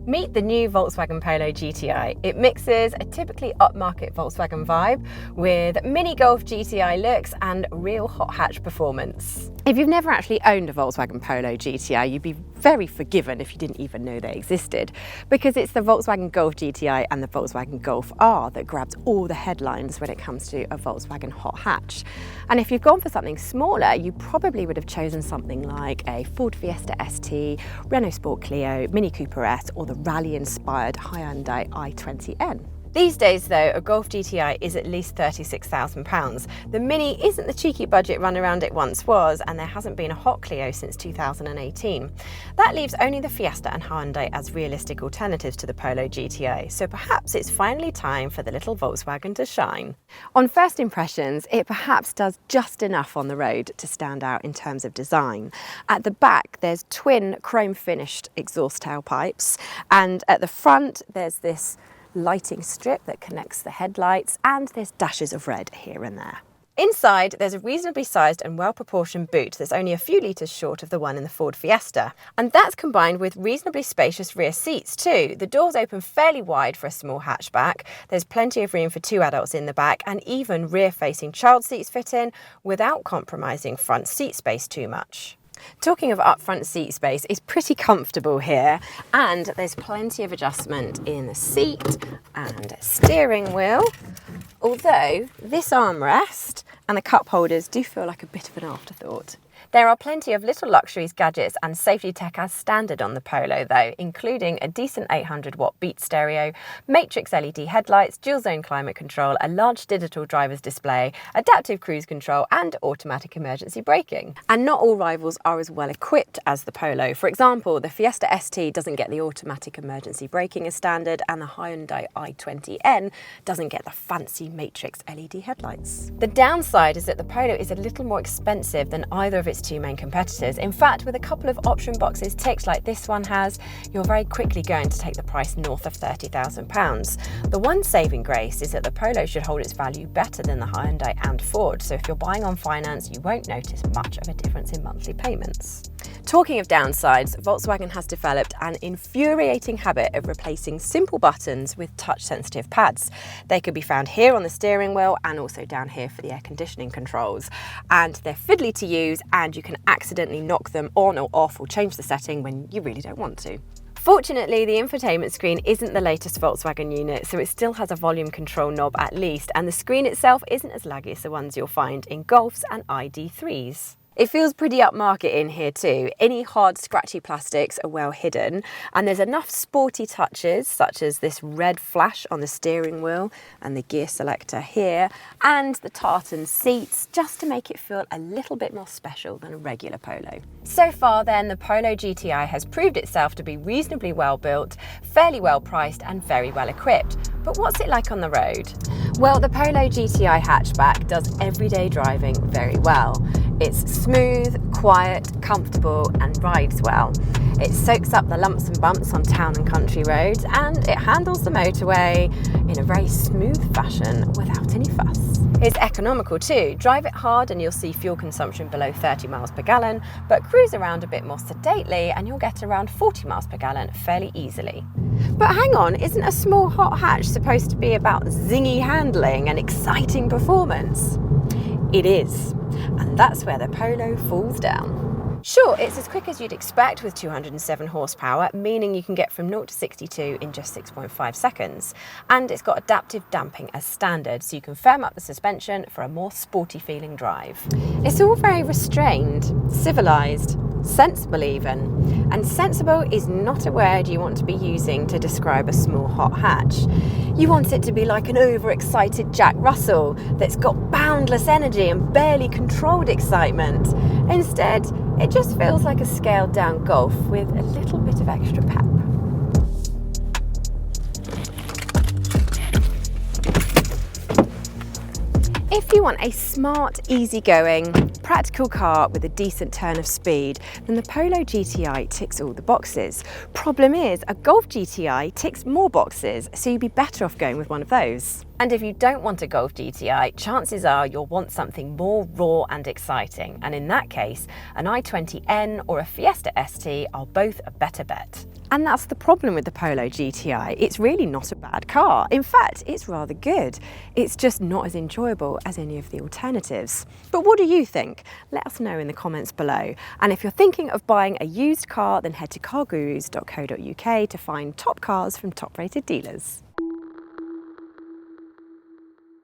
Meet the new Volkswagen Polo GTI. It mixes a typically upmarket Volkswagen vibe with mini Golf GTI looks and real hot hatch performance. If you've never actually owned a Volkswagen Polo GTI, you'd be very forgiven if you didn't even know they existed, because it's the Volkswagen Golf GTI and the Volkswagen Golf R that grabs all the headlines when it comes to a Volkswagen hot hatch. And if you've gone for something smaller, you probably would have chosen something like a Ford Fiesta ST, Renault Sport Clio, Mini Cooper S, or the rally-inspired Hyundai i20N. These days though, a Golf GTI is at least £36,000. The Mini isn't the cheeky budget runaround it once was, and there hasn't been a hot Clio since 2018. That leaves only the Fiesta and Hyundai as realistic alternatives to the Polo GTI, so perhaps it's finally time for the little Volkswagen to shine. On first impressions, it perhaps does just enough on the road to stand out in terms of design. At the back, there's twin chrome-finished exhaust tailpipes, and at the front, there's this lighting strip that connects the headlights, and there's dashes of red here and there. Inside, there's a reasonably sized and well-proportioned boot that's only a few litres short of the one in the Ford Fiesta. And that's combined with reasonably spacious rear seats too. The doors open fairly wide for a small hatchback, there's plenty of room for two adults in the back, and even rear-facing child seats fit in without compromising front seat space too much. Talking of up-front seat space, it's pretty comfortable here, and there's plenty of adjustment in the seat and steering wheel, although this armrest and the cup holders do feel like a bit of an afterthought. There are plenty of little luxuries, gadgets and safety tech as standard on the Polo though, including a decent 800-watt Beat stereo, matrix LED headlights, dual zone climate control, a large digital driver's display, adaptive cruise control and automatic emergency braking. And not all rivals are as well equipped as the Polo. For example, the Fiesta ST doesn't get the automatic emergency braking as standard, and the Hyundai i20N doesn't get the fancy matrix LED headlights. The downside is that the Polo is a little more expensive than either of its two main competitors. In fact, with a couple of option boxes ticked like this one has, you're very quickly going to take the price north of £30,000. The one saving grace is that the Polo should hold its value better than the Hyundai and Ford, so if you're buying on finance, you won't notice much of a difference in monthly payments. Talking of downsides, Volkswagen has developed an infuriating habit of replacing simple buttons with touch-sensitive pads. They could be found here on the steering wheel and also down here for the air conditioning controls. And they're fiddly to use, and you can accidentally knock them on or off or change the setting when you really don't want to. Fortunately, the infotainment screen isn't the latest Volkswagen unit, so it still has a volume control knob at least, and the screen itself isn't as laggy as the ones you'll find in Golfs and ID3s. It feels pretty upmarket in here too. Any hard, scratchy plastics are well hidden, and there's enough sporty touches, such as this red flash on the steering wheel and the gear selector here, and the tartan seats, just to make it feel a little bit more special than a regular Polo. So far then, the Polo GTI has proved itself to be reasonably well built, fairly well priced, and very well equipped. But what's it like on the road? Well, the Polo GTI hatchback does everyday driving very well. It's smooth, quiet, comfortable and rides well. It soaks up the lumps and bumps on town and country roads, and it handles the motorway in a very smooth fashion without any fuss. It's economical too. Drive it hard and you'll see fuel consumption below 30 miles per gallon, but cruise around a bit more sedately and you'll get around 40 miles per gallon fairly easily. But hang on, isn't a small hot hatch supposed to be about zingy handling and exciting performance? It is, and that's where the Polo falls down. Sure, it's as quick as you'd expect with 207 horsepower, meaning you can get from 0 to 62 in just 6.5 seconds. And it's got adaptive damping as standard, so you can firm up the suspension for a more sporty feeling drive. It's all very restrained, civilised, sensible even. And sensible is not a word you want to be using to describe a small hot hatch. You want it to be like an overexcited Jack Russell that's got boundless energy and barely controlled excitement. Instead, it just feels like a scaled down Golf with a little bit of extra pep. If you want a smart, easygoing, practical car with a decent turn of speed, then the Polo GTI ticks all the boxes. Problem is, a Golf GTI ticks more boxes, so you'd be better off going with one of those. And if you don't want a Golf GTI, chances are you'll want something more raw and exciting. And in that case, an i20N or a Fiesta ST are both a better bet. And that's the problem with the Polo GTI. It's really not a bad car. In fact, it's rather good. It's just not as enjoyable as any of the alternatives. But what do you think? Let us know in the comments below. And if you're thinking of buying a used car, then head to cargurus.co.uk to find top cars from top-rated dealers.